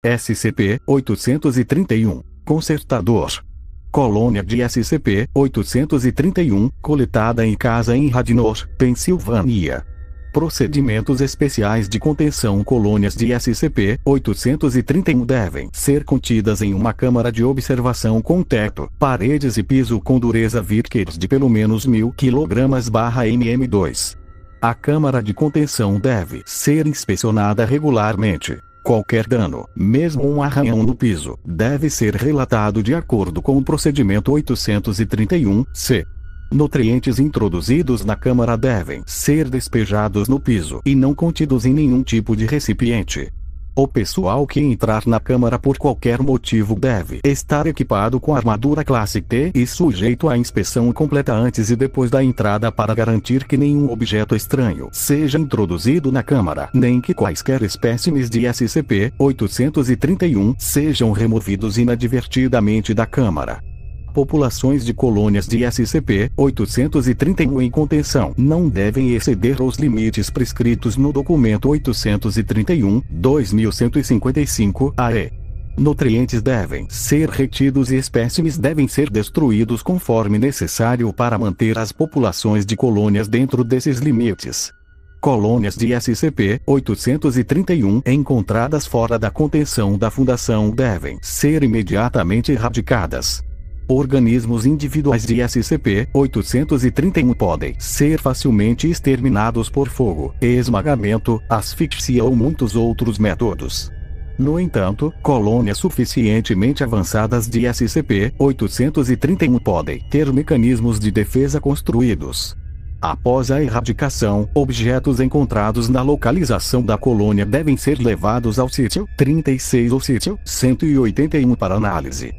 SCP-831, Consertador. Colônia de SCP-831, coletada em casa em Radnor, Pensilvânia. Procedimentos especiais de contenção. Colônias de SCP-831 devem ser contidas em uma câmara de observação com teto, paredes e piso com dureza Vickers de pelo menos 1000 kg/mm2. A câmara de contenção deve ser inspecionada regularmente. Qualquer dano, mesmo um arranhão no piso, deve ser relatado de acordo com o procedimento 831-C. Nutrientes introduzidos na câmara devem ser despejados no piso e não contidos em nenhum tipo de recipiente. O pessoal que entrar na câmara por qualquer motivo deve estar equipado com armadura classe T e sujeito à inspeção completa antes e depois da entrada para garantir que nenhum objeto estranho seja introduzido na câmara, nem que quaisquer espécimes de SCP-831 sejam removidos inadvertidamente da câmara. Populações de colônias de SCP-831 em contenção não devem exceder os limites prescritos no documento 831-2155-AE. Nutrientes devem ser retidos e espécimes devem ser destruídos conforme necessário para manter as populações de colônias dentro desses limites. Colônias de SCP-831 encontradas fora da contenção da Fundação devem ser imediatamente erradicadas. Organismos individuais de SCP-831 podem ser facilmente exterminados por fogo, esmagamento, asfixia ou muitos outros métodos. No entanto, colônias suficientemente avançadas de SCP-831 podem ter mecanismos de defesa construídos. Após a erradicação, objetos encontrados na localização da colônia devem ser levados ao sítio 36 ou sítio 181 para análise.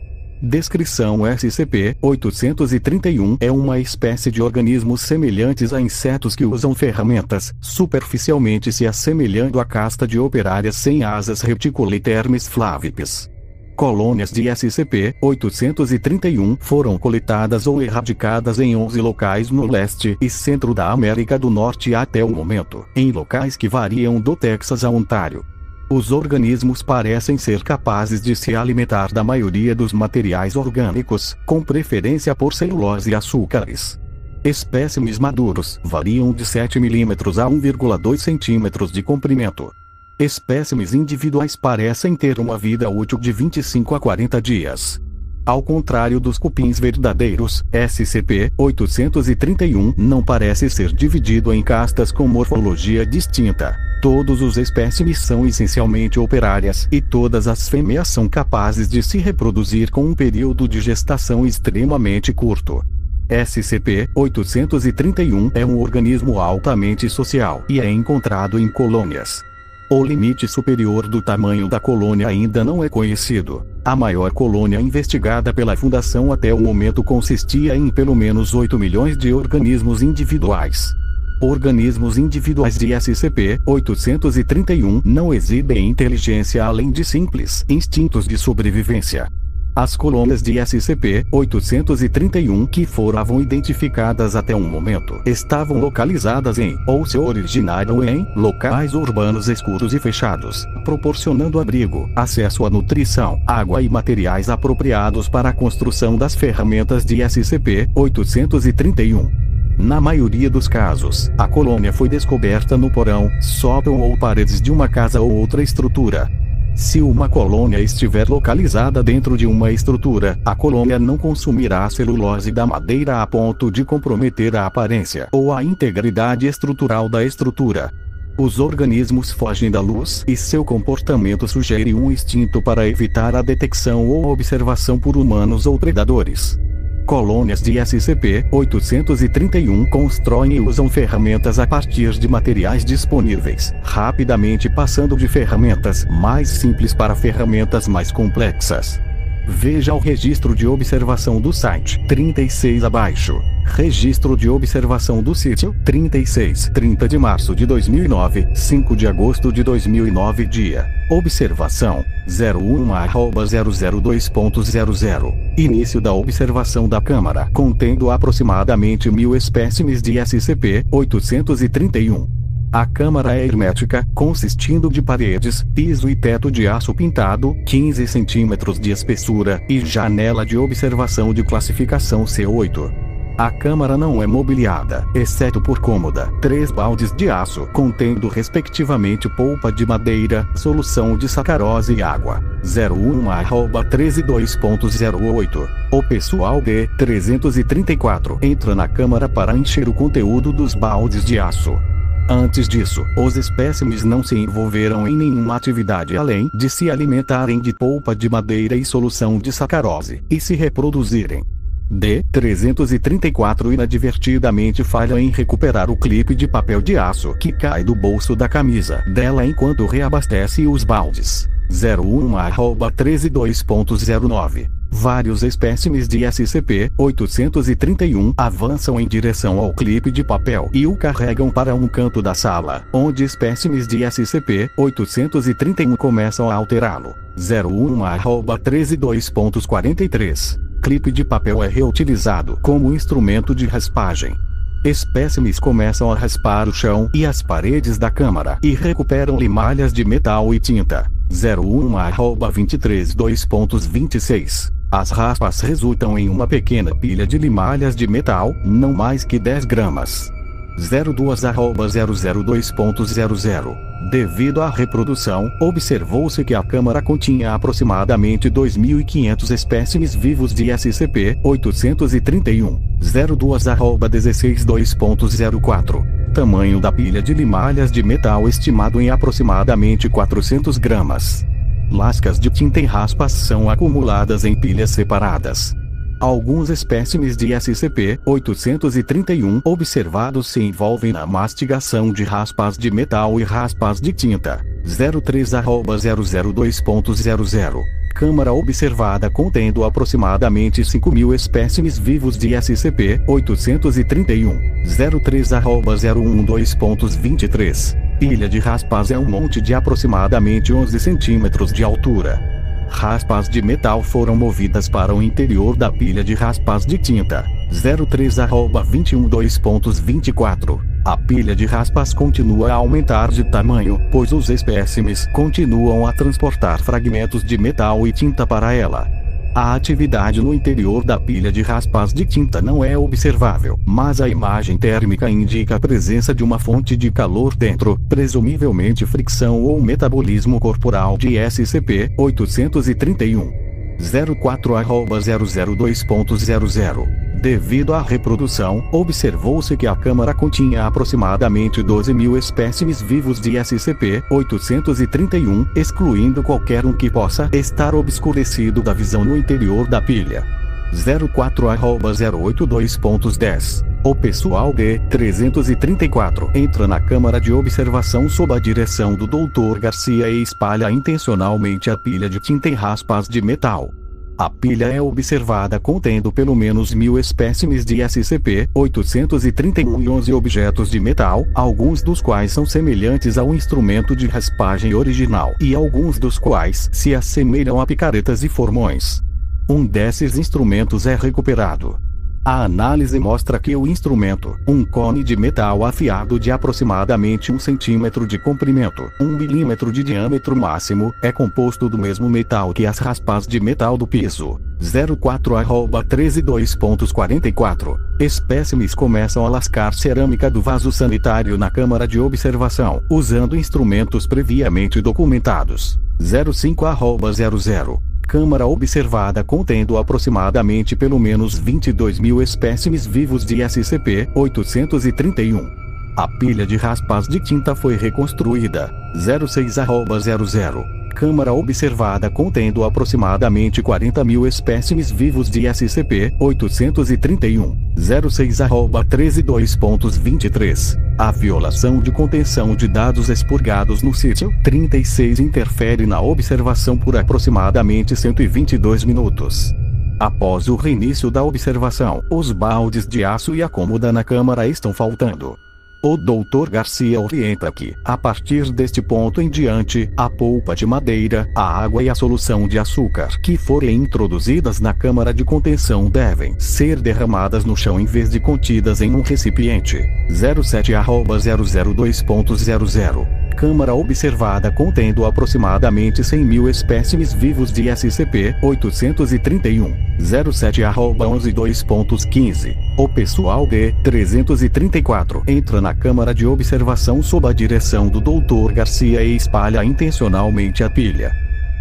Descrição: SCP-831 é uma espécie de organismos semelhantes a insetos que usam ferramentas, superficialmente se assemelhando à casta de operárias sem asas Reticulitermes flavipes. Colônias de SCP-831 foram coletadas ou erradicadas em 11 locais no leste e centro da América do Norte até o momento, em locais que variam do Texas a Ontário. Os organismos parecem ser capazes de se alimentar da maioria dos materiais orgânicos, com preferência por celulose e açúcares. Espécimes maduros variam de 7 mm a 1,2 cm de comprimento. Espécimes individuais parecem ter uma vida útil de 25 a 40 dias. Ao contrário dos cupins verdadeiros, SCP-831 não parece ser dividido em castas com morfologia distinta. Todos os espécimes são essencialmente operárias e todas as fêmeas são capazes de se reproduzir com um período de gestação extremamente curto. SCP-831 é um organismo altamente social e é encontrado em colônias. O limite superior do tamanho da colônia ainda não é conhecido. A maior colônia investigada pela Fundação até o momento consistia em pelo menos 8 milhões de organismos individuais. Organismos individuais de SCP-831 não exibem inteligência além de simples instintos de sobrevivência. As colônias de SCP-831 que foram identificadas até o momento estavam localizadas em, ou se originaram em, locais urbanos escuros e fechados, proporcionando abrigo, acesso à nutrição, água e materiais apropriados para a construção das ferramentas de SCP-831. Na maioria dos casos, a colônia foi descoberta no porão, sótão ou paredes de uma casa ou outra estrutura. Se uma colônia estiver localizada dentro de uma estrutura, a colônia não consumirá a celulose da madeira a ponto de comprometer a aparência ou a integridade estrutural da estrutura. Os organismos fogem da luz e seu comportamento sugere um instinto para evitar a detecção ou observação por humanos ou predadores. Colônias de SCP-831 constroem e usam ferramentas a partir de materiais disponíveis, rapidamente passando de ferramentas mais simples para ferramentas mais complexas. Veja o registro de observação do site 36 abaixo. Registro de observação do sítio 36, 30 de março de 2009, 5 de agosto de 2009. Dia: observação 01@002.00. Início da observação da câmara, contendo aproximadamente 1000 espécimes de SCP-831. A câmara é hermética, consistindo de paredes, piso e teto de aço pintado, 15 centímetros de espessura, e janela de observação de classificação C8. A câmara não é mobiliada, exceto por cômoda, 3 baldes de aço, contendo respectivamente polpa de madeira, solução de sacarose e água. 01@13.2.08. O pessoal de 334 entra na câmara para encher o conteúdo dos baldes de aço. Antes disso, os espécimes não se envolveram em nenhuma atividade além de se alimentarem de polpa de madeira e solução de sacarose, e se reproduzirem. D334 inadvertidamente falha em recuperar o clipe de papel de aço que cai do bolso da camisa dela enquanto reabastece os baldes. 01@13.2.09. Vários espécimes de SCP-831 avançam em direção ao clipe de papel e o carregam para um canto da sala, onde espécimes de SCP-831 começam a alterá-lo. 01@13.2.43. Clipe de papel é reutilizado como instrumento de raspagem. Espécimes começam a raspar o chão e as paredes da câmara e recuperam limalhas de metal e tinta. 01@23.2.26. As raspas resultam em uma pequena pilha de limalhas de metal, não mais que 10 gramas. 02@002.00. Devido à reprodução, observou-se que a câmara continha aproximadamente 2.500 espécimes vivos de SCP-831. 02@16.2.04. Tamanho da pilha de limalhas de metal estimado em aproximadamente 400 gramas. Lascas de tinta e raspas são acumuladas em pilhas separadas. Alguns espécimes de SCP-831 observados se envolvem na mastigação de raspas de metal e raspas de tinta. 03@002.00. Câmara observada contendo aproximadamente 5.000 espécimes vivos de SCP-831. 03@012.23. Pilha de raspas é um monte de aproximadamente 11 centímetros de altura. Raspas de metal foram movidas para o interior da pilha de raspas de tinta. 03@21.2.24. A pilha de raspas continua a aumentar de tamanho, pois os espécimes continuam a transportar fragmentos de metal e tinta para ela. A atividade no interior da pilha de raspas de tinta não é observável, mas a imagem térmica indica a presença de uma fonte de calor dentro, presumivelmente fricção ou metabolismo corporal de SCP-831. 04@002.00. Devido à reprodução, observou-se que a câmara continha aproximadamente 12.000 espécimes vivos de SCP-831, excluindo qualquer um que possa estar obscurecido da visão no interior da pilha. 04@082.10. O pessoal de 334 entra na câmara de observação sob a direção do Dr. Garcia e espalha intencionalmente a pilha de tinta e raspas de metal. A pilha é observada contendo pelo menos 1.000 espécimes de SCP-831 e 11 objetos de metal, alguns dos quais são semelhantes ao instrumento de raspagem original e alguns dos quais se assemelham a picaretas e formões. Um desses instrumentos é recuperado. A análise mostra que o instrumento, um cone de metal afiado de aproximadamente 1 centímetro de comprimento, 1 milímetro de diâmetro máximo, é composto do mesmo metal que as raspas de metal do piso. 04@13.2.44. Espécimes começam a lascar cerâmica do vaso sanitário na câmara de observação, usando instrumentos previamente documentados. 05@00. Câmara observada contendo aproximadamente pelo menos 22.000 espécimes vivos de SCP-831. A pilha de raspas de tinta foi reconstruída. 06@00. Câmara observada contendo aproximadamente 40.000 espécimes vivos de SCP-831. 06@13.2.23. A violação de contenção de dados expurgados no sítio 36 interfere na observação por aproximadamente 122 minutos. Após o reinício da observação, os baldes de aço e a cômoda na câmara estão faltando. O Dr. Garcia orienta que, a partir deste ponto em diante, a polpa de madeira, a água e a solução de açúcar que forem introduzidas na câmara de contenção devem ser derramadas no chão em vez de contidas em um recipiente. 07@002.00 Câmara observada contendo aproximadamente 100.000 espécimes vivos de SCP-831. 07@11.2.15 O pessoal de 334 entra na câmara de observação sob a direção do Dr. Garcia e espalha intencionalmente a pilha.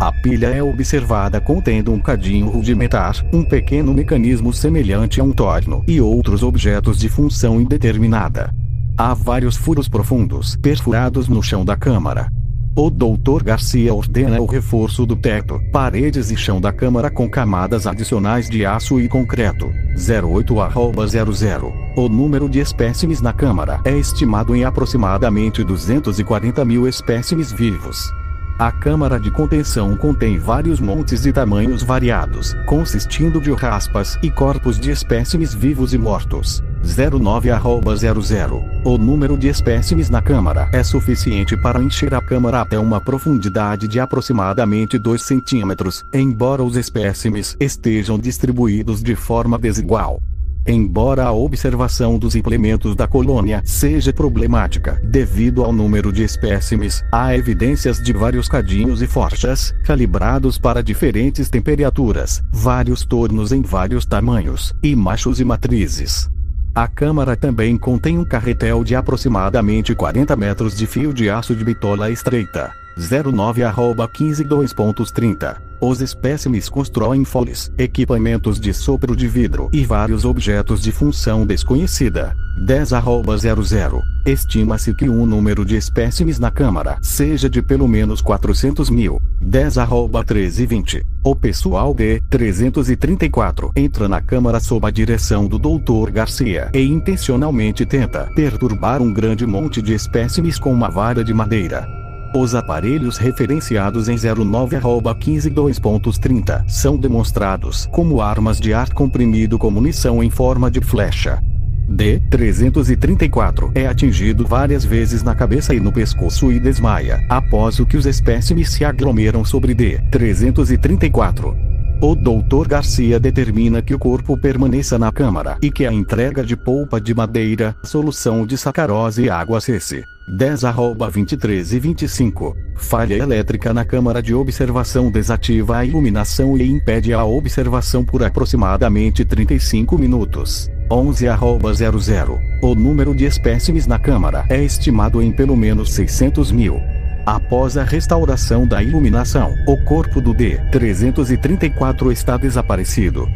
A pilha é observada contendo um cadinho rudimentar, um pequeno mecanismo semelhante a um torno e outros objetos de função indeterminada. Há vários furos profundos perfurados no chão da câmara. O Dr. Garcia ordena o reforço do teto, paredes e chão da câmara com camadas adicionais de aço e concreto. 08@00 O número de espécimes na câmara é estimado em aproximadamente 240.000 espécimes vivos. A câmara de contenção contém vários montes de tamanhos variados, consistindo de raspas e corpos de espécimes vivos e mortos. 09@00 O número de espécimes na câmara é suficiente para encher a câmara até uma profundidade de aproximadamente 2 centímetros, embora os espécimes estejam distribuídos de forma desigual. Embora a observação dos implementos da colônia seja problemática devido ao número de espécimes, há evidências de vários cadinhos e forchas, calibrados para diferentes temperaturas, vários tornos em vários tamanhos, e machos e matrizes. A câmara também contém um carretel de aproximadamente 40 metros de fio de aço de bitola estreita. 09@15.2.30 Os espécimes constroem foles, equipamentos de sopro de vidro e vários objetos de função desconhecida. 10@00 Estima-se que o número de espécimes na câmara seja de pelo menos 400.000. 10@13:20 O pessoal de 334 entra na câmara sob a direção do Dr. Garcia e intencionalmente tenta perturbar um grande monte de espécimes com uma vara de madeira. Os aparelhos referenciados em 09@15.2.30 são demonstrados como armas de ar comprimido com munição em forma de flecha. D-334 é atingido várias vezes na cabeça e no pescoço e desmaia, após o que os espécimes se aglomeram sobre D-334. O Dr. Garcia determina que o corpo permaneça na câmara e que a entrega de polpa de madeira, solução de sacarose e água cesse. 10@23:25 Falha elétrica na câmara de observação desativa a iluminação e impede a observação por aproximadamente 35 minutos. 11@00 O número de espécimes na câmara é estimado em pelo menos 600.000. Após a restauração da iluminação, o corpo do D-334 está desaparecido.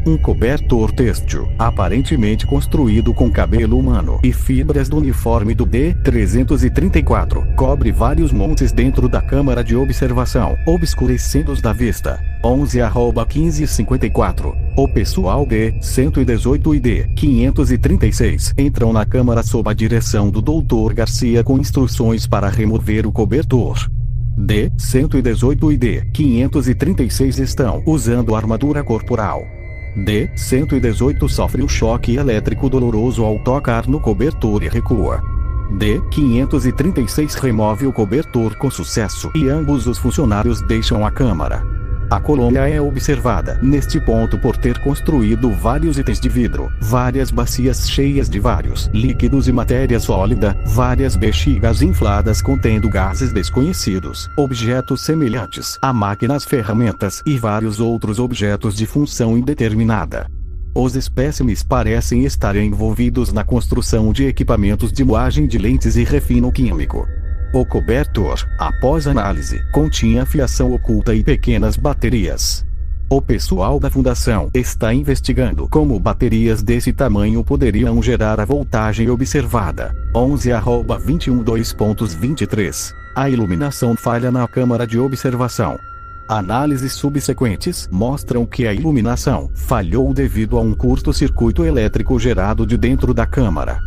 Um cobertor têxtil, aparentemente construído com cabelo humano e fibras do uniforme do D-334, cobre vários montes dentro da câmara de observação, obscurecendo-os da vista. 11@15:54 O pessoal D-118 e D-536 entram na câmara sob a direção do Dr. Garcia com instruções para remover o cobertor. D-118 e D-536 estão usando armadura corporal. D-118 sofre um choque elétrico doloroso ao tocar no cobertor e recua. D-536 remove o cobertor com sucesso e ambos os funcionários deixam a câmara. A colônia é observada neste ponto por ter construído vários itens de vidro, várias bacias cheias de vários líquidos e matéria sólida, várias bexigas infladas contendo gases desconhecidos, objetos semelhantes a máquinas ferramentas e vários outros objetos de função indeterminada. Os espécimes parecem estar envolvidos na construção de equipamentos de moagem de lentes e refino químico. O cobertor, após análise, continha fiação oculta e pequenas baterias. O pessoal da fundação está investigando como baterias desse tamanho poderiam gerar a voltagem observada. 11@21:2.23 A iluminação falha na câmara de observação. Análises subsequentes mostram que a iluminação falhou devido a um curto-circuito elétrico gerado de dentro da câmara.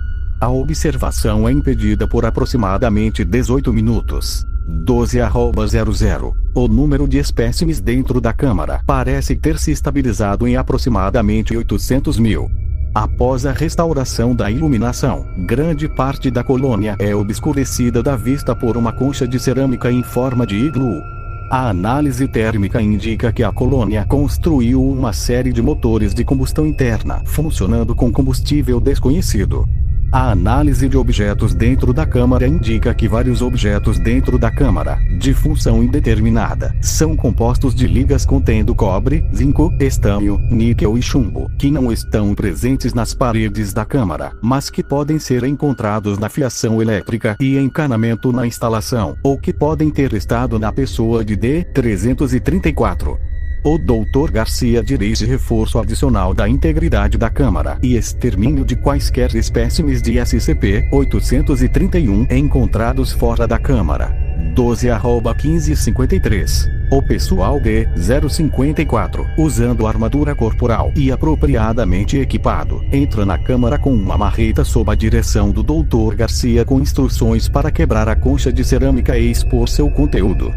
A observação é impedida por aproximadamente 18 minutos. 12@00 O número de espécimes dentro da câmara parece ter se estabilizado em aproximadamente 800.000. Após a restauração da iluminação, grande parte da colônia é obscurecida da vista por uma concha de cerâmica em forma de iglu. A análise térmica indica que a colônia construiu uma série de motores de combustão interna, funcionando com combustível desconhecido. A análise de objetos dentro da câmara indica que vários objetos dentro da câmara, de função indeterminada, são compostos de ligas contendo cobre, zinco, estanho, níquel e chumbo, que não estão presentes nas paredes da câmara, mas que podem ser encontrados na fiação elétrica e encanamento na instalação, ou que podem ter estado na pessoa de D-334. O Dr. Garcia dirige reforço adicional da integridade da câmara e extermínio de quaisquer espécimes de SCP-831 encontrados fora da câmara. 12@1553. O pessoal D-054, usando armadura corporal e apropriadamente equipado, entra na câmara com uma marreta sob a direção do Dr. Garcia com instruções para quebrar a concha de cerâmica e expor seu conteúdo.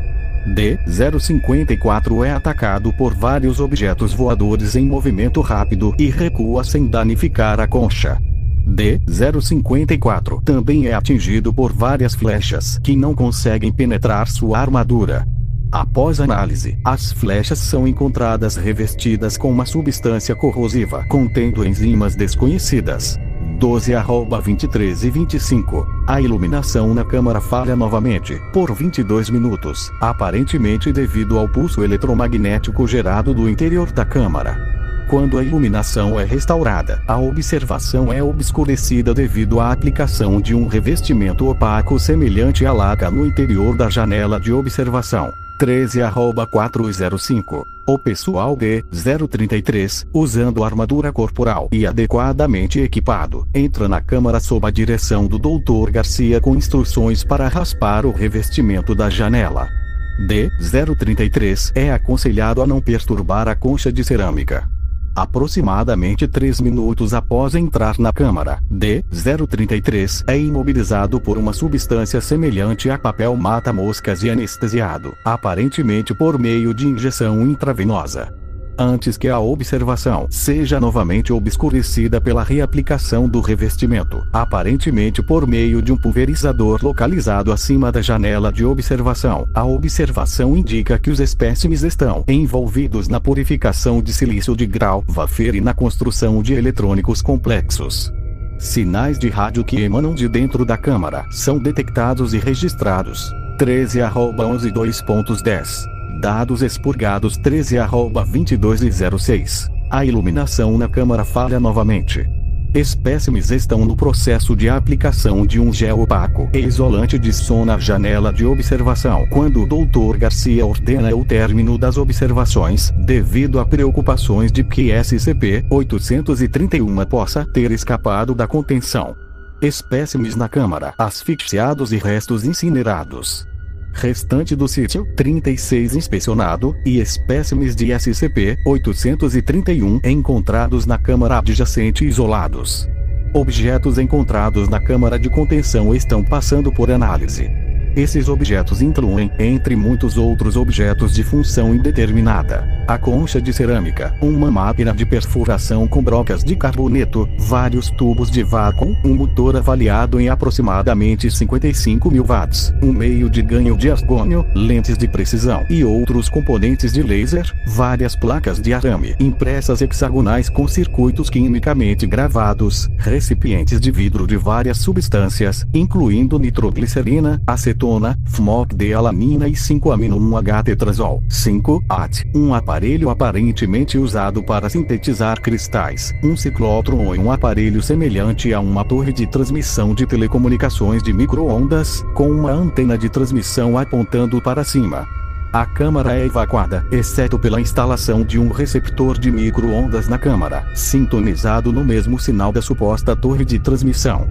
D-054 é atacado por vários objetos voadores em movimento rápido e recua sem danificar a concha. D-054 também é atingido por várias flechas que não conseguem penetrar sua armadura. Após análise, as flechas são encontradas revestidas com uma substância corrosiva contendo enzimas desconhecidas. 12@23 e 25. A iluminação na câmara falha novamente, por 22 minutos, aparentemente devido ao pulso eletromagnético gerado do interior da câmara. Quando a iluminação é restaurada, a observação é obscurecida devido à aplicação de um revestimento opaco semelhante à laca no interior da janela de observação. 13@405. O pessoal D-033, usando armadura corporal e adequadamente equipado, entra na câmara sob a direção do Dr. Garcia com instruções para raspar o revestimento da janela. D-033 é aconselhado a não perturbar a concha de cerâmica. Aproximadamente 3 minutos após entrar na câmara, D-033 é imobilizado por uma substância semelhante a papel mata-moscas e anestesiado, aparentemente por meio de injeção intravenosa. Antes que a observação seja novamente obscurecida pela reaplicação do revestimento, aparentemente por meio de um pulverizador localizado acima da janela de observação. A observação indica que os espécimes estão envolvidos na purificação de silício de grau wafer e na construção de eletrônicos complexos. Sinais de rádio que emanam de dentro da câmara são detectados e registrados. 13@11:2.10. Dados expurgados 13@22:06. A iluminação na câmara falha novamente. Espécimes estão no processo de aplicação de um gel opaco e isolante de som na janela de observação quando o Dr. Garcia ordena o término das observações, devido a preocupações de que SCP-831 possa ter escapado da contenção. Espécimes na câmara asfixiados e restos incinerados. Restante do sítio 36 inspecionado, e espécimes de SCP-831 encontrados na câmara adjacente isolados. Objetos encontrados na câmara de contenção estão passando por análise. Esses objetos incluem, entre muitos outros objetos de função indeterminada, a concha de cerâmica, uma máquina de perfuração com brocas de carboneto, vários tubos de vácuo, um motor avaliado em aproximadamente 55.000 watts, um meio de ganho de argônio, lentes de precisão e outros componentes de laser, várias placas de arame impressas hexagonais com circuitos quimicamente gravados, recipientes de vidro de várias substâncias, incluindo nitroglicerina, acetona, fumocdealanina e 5-amino-1-H-tetrazol. 5-AT, um aparelho aparentemente usado para sintetizar cristais, um ciclotron e um aparelho semelhante a uma torre de transmissão de telecomunicações de micro-ondas, com uma antena de transmissão apontando para cima. A câmara é evacuada, exceto pela instalação de um receptor de micro-ondas na câmara, sintonizado no mesmo sinal da suposta torre de transmissão.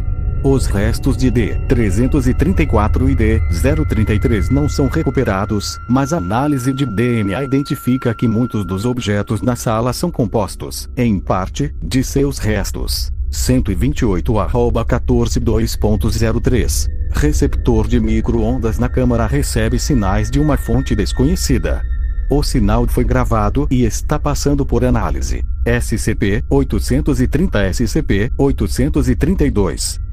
Os restos de D-334 e D-033 não são recuperados, mas a análise de DNA identifica que muitos dos objetos na sala são compostos, em parte, de seus restos. 128@14:2.03. Receptor de micro-ondas na câmara recebe sinais de uma fonte desconhecida. O sinal foi gravado e está passando por análise. SCP-830 SCP-832